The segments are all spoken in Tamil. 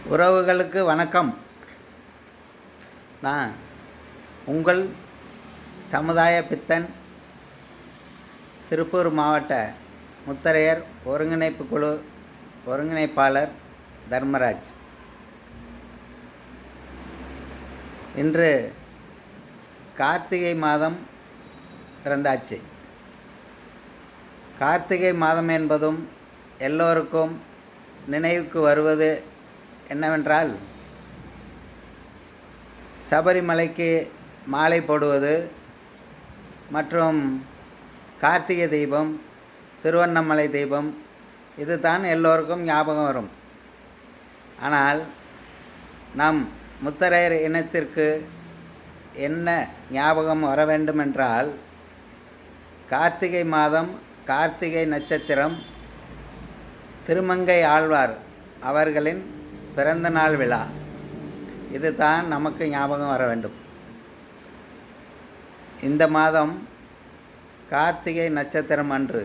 உறவுகளுக்கு வணக்கம். நான் உங்கள் சமுதாய பித்தன், திருப்பூர் மாவட்ட முத்தரையர் ஒருங்கிணைப்பு குழு ஒருங்கிணைப்பாளர் தர்மராஜ். இன்று கார்த்திகை மாதம் பிறந்தாச்சு. கார்த்திகை மாதம் என்பதும் எல்லோருக்கும் நினைவுக்கு வருவது என்னவென்றால், சபரிமலைக்கு மாலை போடுவது மற்றும் கார்த்திகை தீபம், திருவண்ணாமலை தீபம், இது தான் எல்லோருக்கும் ஞாபகம் வரும். ஆனால் நம் முத்தரையர் இனத்திற்கு என்ன ஞாபகம் வர வேண்டுமென்றால், கார்த்திகை மாதம், கார்த்திகை நட்சத்திரம், திருமங்கை ஆழ்வார் அவர்களின் பிறந்த நாள் விழா, இது தான் நமக்கு ஞாபகம் வர வேண்டும். இந்த மாதம் கார்த்திகை நட்சத்திரம் அன்று,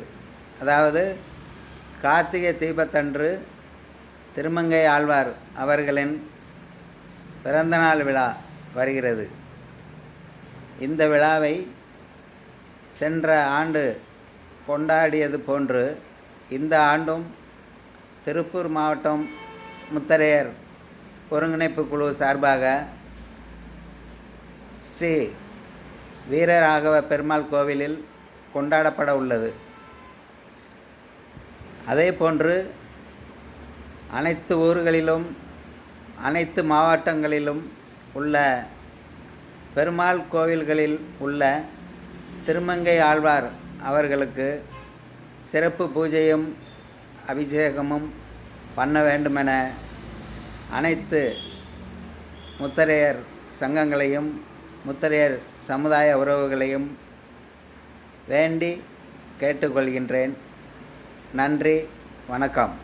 அதாவது கார்த்திகை தீபத்தன்று திருமங்கை ஆழ்வார் அவர்களின் பிறந்தநாள் விழா வருகிறது. இந்த விழாவை சென்ற ஆண்டு கொண்டாடியது போன்று இந்த ஆண்டும் திருப்பூர் மாவட்டம் முத்தரையர் ஒருங்கிணைப்பு குழு சார்பாக ஸ்ரீ வீரராகவ பெருமாள் கோவிலில் கொண்டாடப்பட உள்ளது. அதே போன்று அனைத்து ஊர்களிலும் அனைத்து மாவட்டங்களிலும் உள்ள பெருமாள் கோவில்களில் உள்ள திருமங்கை ஆழ்வார் அவர்களுக்கு சிறப்பு பூஜையும் அபிஷேகமும் பண்ண வேண்டுமென அனைத்து முத்தரையர் சங்கங்களையும் முத்தரையர் சமுதாய உறவுகளையும் வேண்டி கேட்டுக்கொள்கின்றேன். நன்றி, வணக்கம்.